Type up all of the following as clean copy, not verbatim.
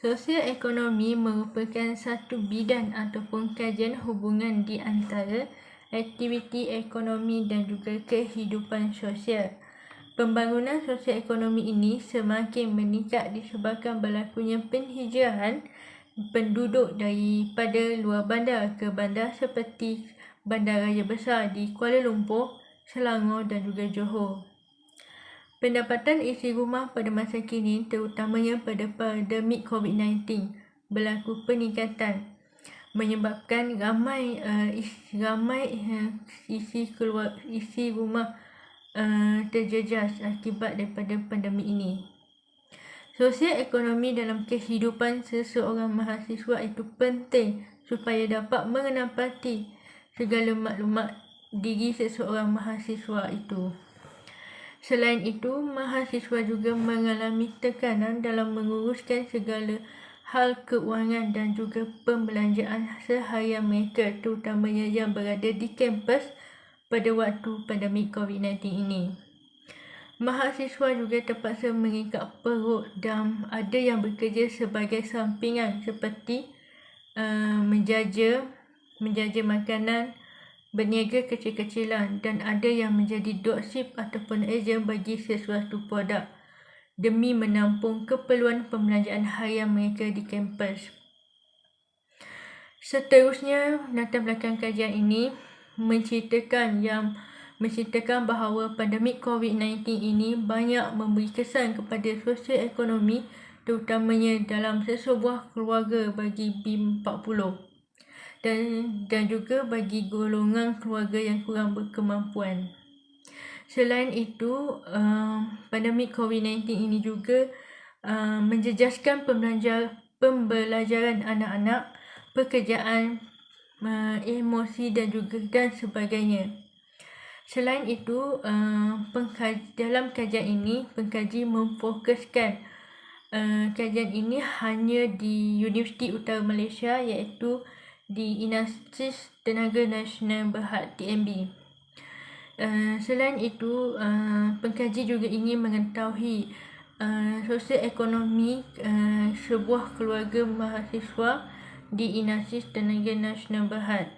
Sosial ekonomi merupakan satu bidang ataupun kajian hubungan di antara aktiviti ekonomi dan juga kehidupan sosial. Pembangunan sosial ekonomi ini semakin meningkat disebabkan berlakunya penghijrahan penduduk daripada luar bandar ke bandar seperti bandaraya besar di Kuala Lumpur, Selangor dan juga Johor. Pendapatan isi rumah pada masa kini, terutamanya pada pandemik COVID-19, berlaku peningkatan menyebabkan ramai isi rumah terjejas akibat daripada pandemik ini. Sosial ekonomi dalam kehidupan seseorang mahasiswa itu penting supaya dapat mengenapati segala maklumat diri seseorang mahasiswa itu. Selain itu, mahasiswa juga mengalami tekanan dalam menguruskan segala hal keuangan dan juga pembelanjaan seharian mereka, terutamanya yang berada di kampus pada waktu pandemik COVID-19 ini. Mahasiswa juga terpaksa mengikat perut dan ada yang bekerja sebagai sampingan seperti menjaja makanan, berniaga kecil-kecilan dan ada yang menjadi dropship ataupun ejen bagi sesuatu produk demi menampung keperluan pembelanjaan harian mereka di kampus. Seterusnya, latar belakang kajian ini menceritakan bahawa pandemik COVID-19 ini banyak memberi kesan kepada sosial ekonomi, terutamanya dalam sesebuah keluarga bagi BIM40 dan juga bagi golongan keluarga yang kurang berkemampuan. Selain itu, pandemik COVID-19 ini juga menjejaskan pembelajaran anak-anak, pekerjaan, emosi dan sebagainya. Selain itu, dalam kajian ini, pengkaji memfokuskan kajian ini hanya di Universiti Utara Malaysia, iaitu di Inastis Tenaga Nasional Berhad TNB. Selain itu, pengkaji juga ingin mengetahui sosial ekonomi sebuah keluarga mahasiswa di Inastis Tenaga Nasional Berhad.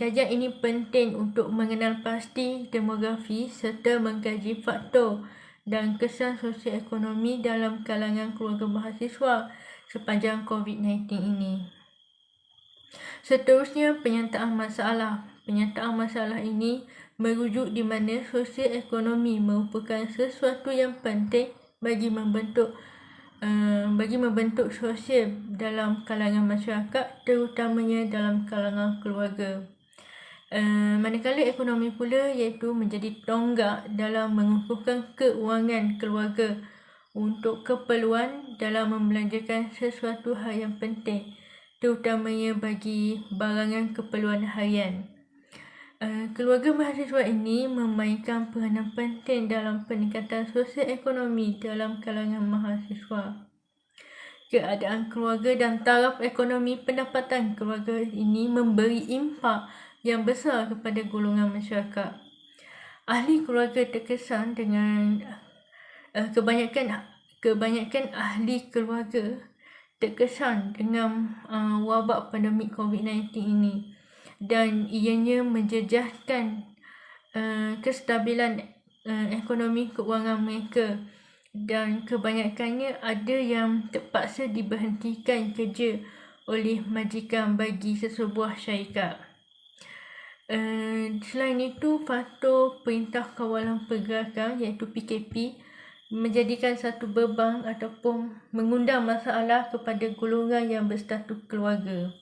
Kajian ini penting untuk mengenal pasti demografi serta mengkaji faktor dan kesan sosial ekonomi dalam kalangan keluarga mahasiswa sepanjang COVID-19 ini. Seterusnya, penyataan masalah. Penyataan masalah ini merujuk di mana sosial ekonomi merupakan sesuatu yang penting bagi membentuk sosial dalam kalangan masyarakat, terutamanya dalam kalangan keluarga. Manakala ekonomi pula iaitu menjadi tonggak dalam mengukuhkan keuangan keluarga untuk keperluan dalam membelanjakan sesuatu hal yang penting, terutamanya bagi barangan keperluan harian. Keluarga mahasiswa ini memainkan peranan penting dalam peningkatan sosial ekonomi dalam kalangan mahasiswa. Keadaan keluarga dan taraf ekonomi pendapatan keluarga ini memberi impak yang besar kepada golongan masyarakat. Ahli keluarga terkesan dengan kebanyakan ahli keluarga terkesan dengan wabak pandemik COVID-19 ini dan ianya menjejaskan kestabilan ekonomi keuangan mereka dan kebanyakannya ada yang terpaksa diberhentikan kerja oleh majikan bagi sesebuah syarikat. Selain itu, faktor Perintah Kawalan Pergerakan iaitu PKP menjadikan satu beban ataupun mengundang masalah kepada golongan yang berstatus keluarga.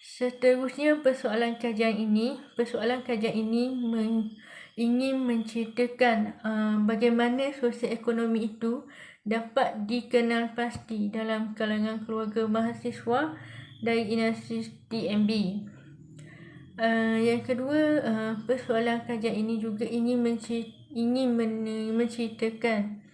Seterusnya, persoalan kajian ini ingin menceritakan bagaimana sosial ekonomi itu dapat dikenal pasti dalam kalangan keluarga mahasiswa dari Inastis TNB. Yang kedua, persoalan kajian ini juga ingin menceritakan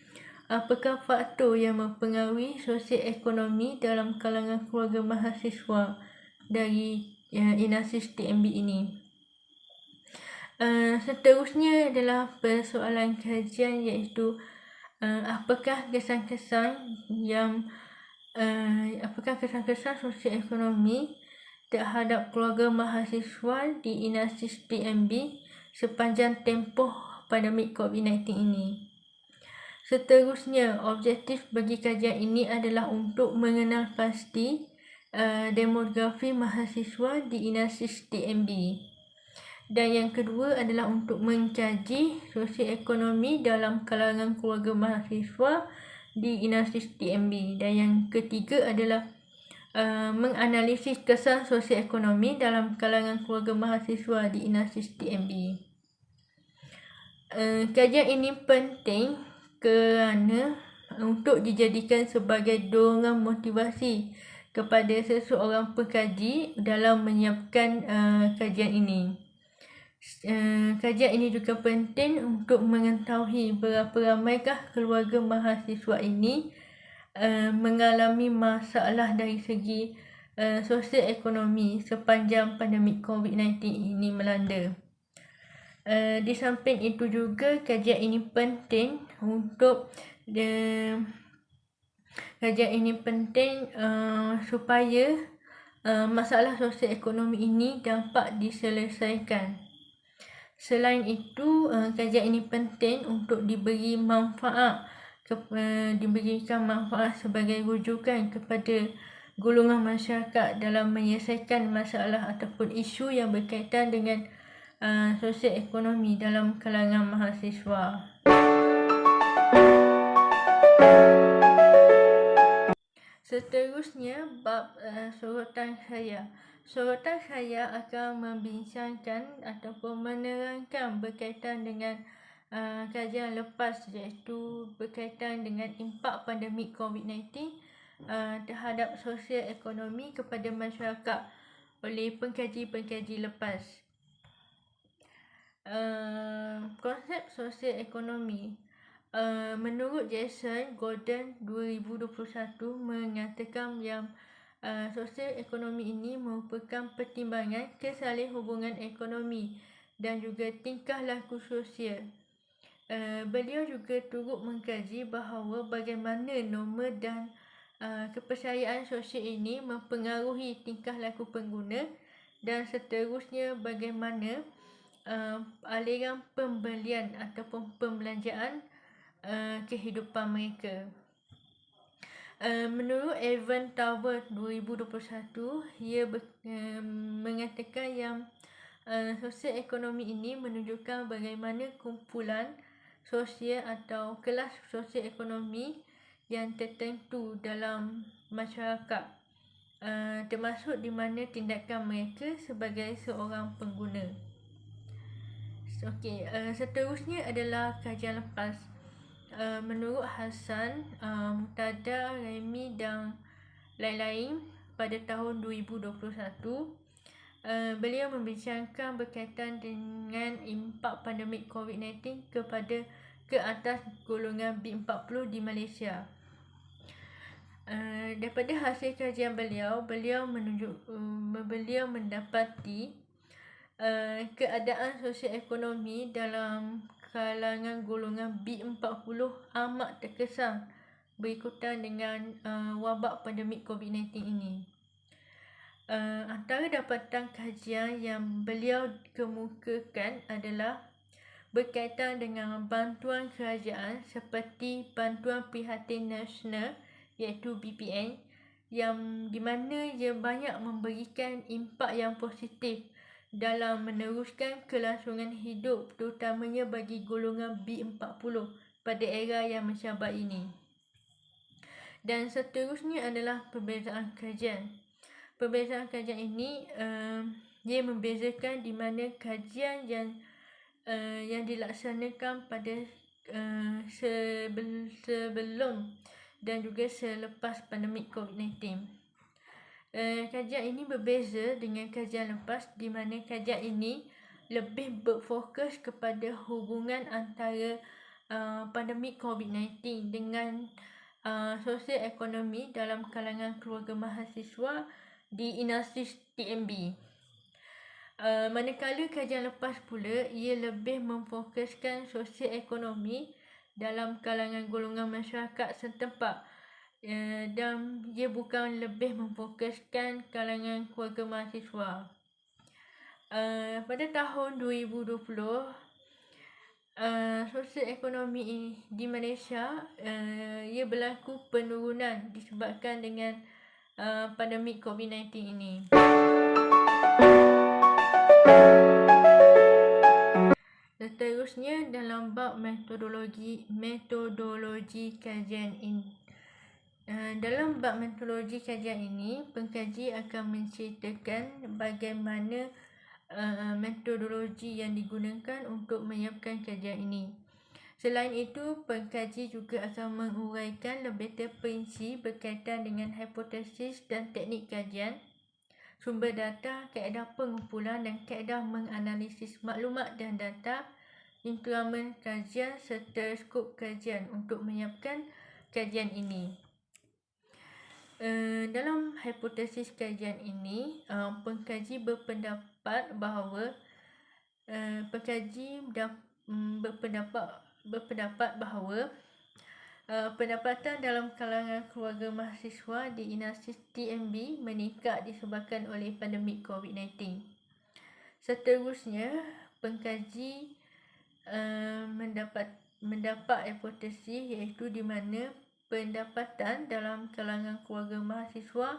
apakah faktor yang mempengaruhi sosial ekonomi dalam kalangan keluarga mahasiswa dari Inastis TNB ini. Seterusnya adalah persoalan kajian, iaitu apakah kesan-kesan sosioekonomi terhadap keluarga mahasiswa di INASIS TMB sepanjang tempoh pandemik COVID-19 ini. Seterusnya, objektif bagi kajian ini adalah untuk mengenal pasti demografi mahasiswa di INASIS TMB. Dan yang kedua adalah untuk mengkaji sosioekonomi dalam kalangan keluarga mahasiswa di INASIS TMB. Dan yang ketiga adalah menganalisis kesan sosioekonomi dalam kalangan keluarga mahasiswa di INASIS TMB. Kajian ini penting kerana untuk dijadikan sebagai dorongan motivasi kepada seseorang pengkaji dalam menyiapkan kajian ini. Kajian ini juga penting untuk mengetahui berapa ramaikah keluarga mahasiswa ini mengalami masalah dari segi sosioekonomi sepanjang pandemik COVID-19 ini melanda. Di samping itu juga kajian ini penting supaya masalah sosioekonomi ini dapat diselesaikan. Selain itu, kajian ini penting untuk diberikan manfaat sebagai rujukan kepada golongan masyarakat dalam menyelesaikan masalah ataupun isu yang berkaitan dengan sosioekonomi dalam kalangan mahasiswa. Seterusnya, bab sorotan saya. Sorotan saya akan membincangkan ataupun menerangkan berkaitan dengan kajian lepas, iaitu berkaitan dengan impak pandemik COVID-19 terhadap sosioekonomi kepada masyarakat oleh pengkaji-pengkaji lepas. Konsep sosioekonomi. Menurut Jason Gordon 2021 mengatakan yang sosioekonomi ini merupakan pertimbangan kesalihubungan ekonomi dan juga tingkah laku sosial. Beliau juga turut mengkaji bahawa bagaimana norma dan kepercayaan sosial ini mempengaruhi tingkah laku pengguna, dan seterusnya bagaimana aliran pembelian ataupun pembelanjaan kehidupan mereka. Menurut Evan Tower 2021, ia mengatakan yang sosioekonomi ini menunjukkan bagaimana kumpulan sosial atau kelas sosioekonomi yang tertentu dalam masyarakat, termasuk di mana tindakan mereka sebagai seorang pengguna. Seterusnya adalah kajian lepas. Menurut Hassan, Mutada, Remy dan lain-lain pada tahun 2021, beliau membincangkan berkaitan dengan impak pandemik COVID-19 ke atas golongan B40 di Malaysia. Daripada hasil kajian beliau mendapati keadaan sosioekonomi dalam kalangan golongan B40 amat terkesan berikutan dengan wabak pandemik COVID-19 ini. Antara dapatan kajian yang beliau kemukakan adalah berkaitan dengan bantuan kerajaan seperti Bantuan Prihatin Nasional, iaitu BPN, yang di mana ia banyak memberikan impak yang positif dalam meneruskan kelangsungan hidup, terutamanya bagi golongan B40 pada era yang mencabar ini. Dan seterusnya adalah perbezaan kajian. Perbezaan kajian ini ia membezakan di mana kajian yang dilaksanakan pada sebelum dan juga selepas pandemik COVID-19. Kajian ini berbeza dengan kajian lepas, di mana kajian ini lebih berfokus kepada hubungan antara pandemik COVID-19 dengan sosioekonomi dalam kalangan keluarga mahasiswa di INASIS TMB. Manakala kajian lepas pula, ia lebih memfokuskan sosio-ekonomi dalam kalangan golongan masyarakat setempat, dan ia bukan lebih memfokuskan kalangan keluarga mahasiswa. Pada tahun 2020, sosio-ekonomi di Malaysia, ia berlaku penurunan disebabkan dengan pandemik COVID-19 ini. Seterusnya dalam bab metodologi kajian ini. Dalam bab metodologi kajian ini, pengkaji akan menceritakan bagaimana metodologi yang digunakan untuk menyiapkan kajian ini. Selain itu, pengkaji juga akan menguraikan lebih terperinci berkaitan dengan hipotesis dan teknik kajian, sumber data, kaedah pengumpulan dan kaedah menganalisis maklumat dan data, instrumen kajian serta skop kajian untuk menyiapkan kajian ini. Dalam hipotesis kajian ini, pengkaji berpendapat bahawa pendapatan dalam kalangan keluarga mahasiswa di Inasis TMB meningkat disebabkan oleh pandemik COVID-19. Seterusnya, pengkaji mendapat hipotesis iaitu di mana pendapatan dalam kalangan keluarga mahasiswa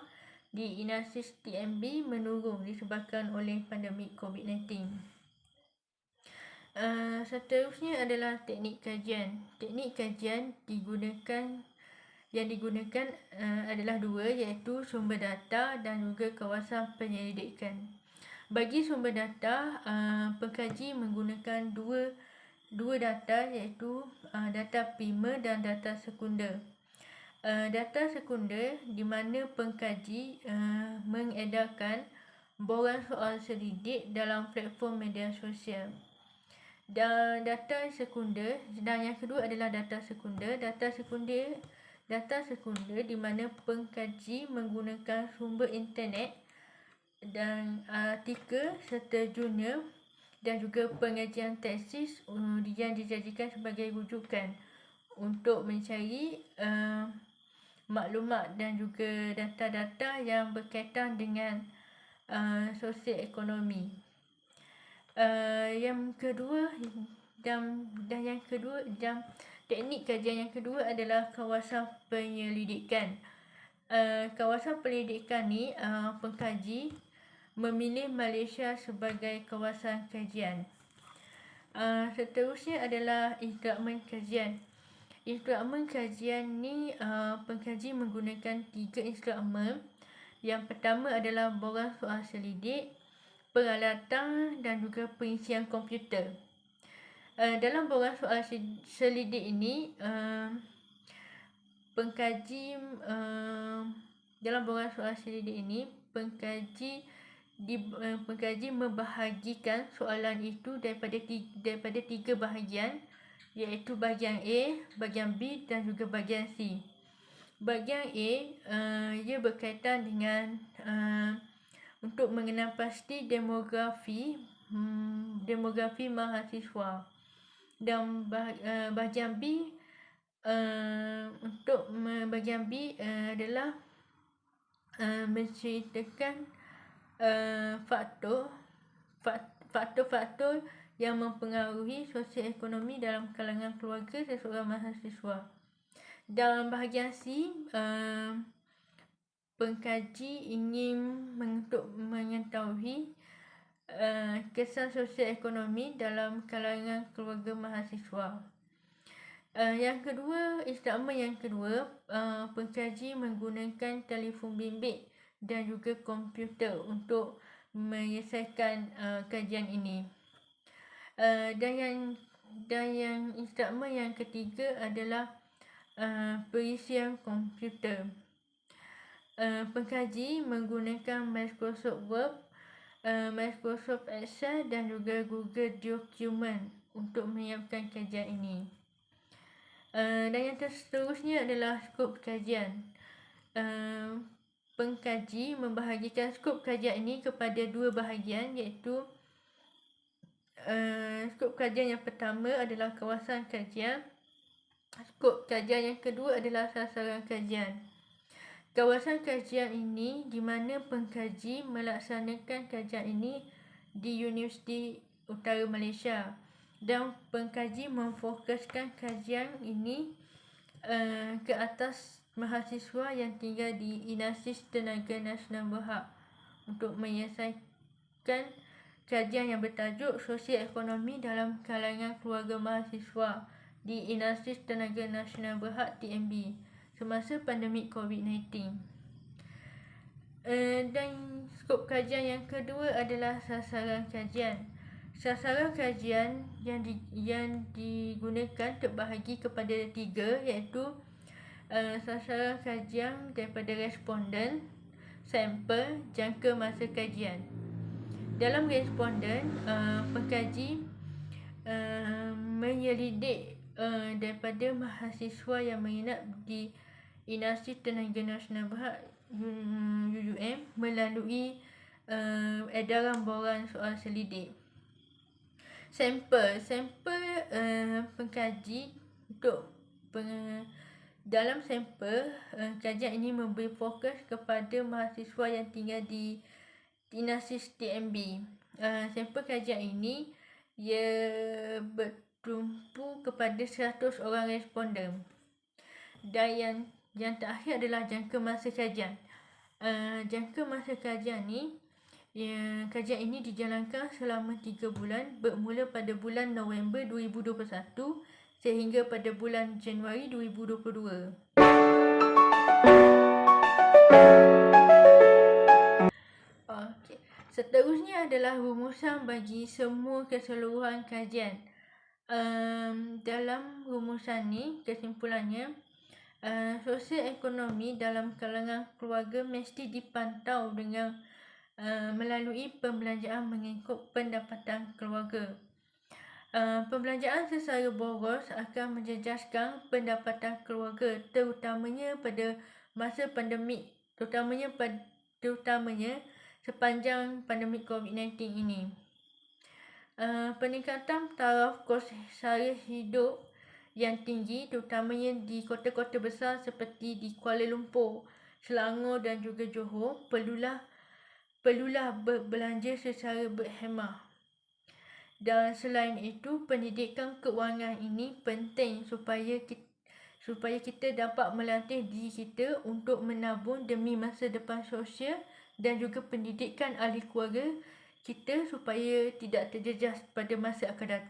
di Inasis TMB menurun disebabkan oleh pandemik COVID-19. Seterusnya adalah teknik kajian. Teknik kajian yang digunakan adalah dua, iaitu sumber data dan juga kawasan penyelidikan. Bagi sumber data, pengkaji menggunakan dua data, iaitu data primer dan data sekunder. Data sekunder di mana pengkaji mengedarkan borang soal selidik dalam platform media sosial. Dan data sekunder, dan yang kedua adalah data sekunder. Data sekunder di mana pengkaji menggunakan sumber internet dan artikel serta jurnal dan juga pengajian tesis yang dijadikan sebagai rujukan untuk mencari maklumat dan juga data-data yang berkaitan dengan sosioekonomi. Teknik kajian yang kedua adalah kawasan penyelidikan. Kawasan penyelidikan ni pengkaji memilih Malaysia sebagai kawasan kajian. Seterusnya adalah instrumen kajian. Instrumen kajian ni pengkaji menggunakan 3 instrumen. Yang pertama adalah borang soal selidik, peralatan dan juga perincian komputer. Dalam borang soal selidik ini, pengkaji membahagikan soalan itu daripada 3 bahagian, iaitu bahagian A, bahagian B dan juga bahagian C. Bahagian A ia berkaitan dengan untuk mengenal pasti demografi mahasiswa. Dan bahagian B adalah menceritakan faktor-faktor yang mempengaruhi sosioekonomi dalam kalangan keluarga seseorang mahasiswa. Dalam bahagian C, pengkaji ingin mengetahui kesan sosioekonomi dalam kalangan keluarga mahasiswa. Instrumen yang kedua, pengkaji menggunakan telefon bimbit dan juga komputer untuk menyelesaikan kajian ini. Dan yang instrumen yang ketiga adalah perincian komputer. Pengkaji menggunakan Microsoft Word, Microsoft Excel dan juga Google Document untuk menyiapkan kajian ini. Dan yang seterusnya adalah skop kajian. pengkaji membahagikan skop kajian ini kepada dua bahagian, iaitu skop kajian yang pertama adalah kawasan kajian. Skop kajian yang kedua adalah sasaran kajian. Kawasan kajian ini di mana pengkaji melaksanakan kajian ini di Universiti Utara Malaysia, dan pengkaji memfokuskan kajian ini ke atas mahasiswa yang tinggal di Inastis Tenaga Nasional Berhad untuk menyelesaikan kajian yang bertajuk Sosial Ekonomi dalam kalangan keluarga mahasiswa di Inastis Tenaga Nasional Berhad TNB semasa pandemik COVID-19. Dan skop kajian yang kedua adalah sasaran kajian. Sasaran kajian yang digunakan terbahagi kepada tiga, iaitu sasaran kajian daripada responden, sampel, jangka masa kajian. Dalam responden, pengkaji menyelidik daripada mahasiswa yang menginap di Inastis Tenaga Nasional Berhad UUM melalui edaran borang soal selidik. Sampel pengkaji untuk dalam sampel kajian ini memberi fokus kepada mahasiswa yang tinggal di Inastis TNB. Sampel kajian ini ia bertumpu kepada 100 orang responden. Dan yang terakhir adalah jangka masa kajian. Jangka masa kajian ni, kajian ini dijalankan selama 3 bulan, bermula pada bulan November 2021 sehingga pada bulan Januari 2022. Okey. Seterusnya adalah rumusan bagi semua keseluruhan kajian. Dalam rumusan ni, kesimpulannya, sosial ekonomi dalam kalangan keluarga mesti dipantau dengan melalui pembelanjaan mengikut pendapatan keluarga. Pembelanjaan secara boros akan menjejaskan pendapatan keluarga, terutamanya pada masa pandemik, terutamanya sepanjang pandemik COVID-19 ini. Peningkatan taraf kos sara hidup yang tinggi, terutamanya di kota-kota besar seperti di Kuala Lumpur, Selangor dan juga Johor, perlulah berbelanja secara berhemah. Dan selain itu, pendidikan keuangan ini penting supaya kita dapat melatih diri kita untuk menabung demi masa depan sosial dan juga pendidikan ahli keluarga kita supaya tidak terjejas pada masa akan datang.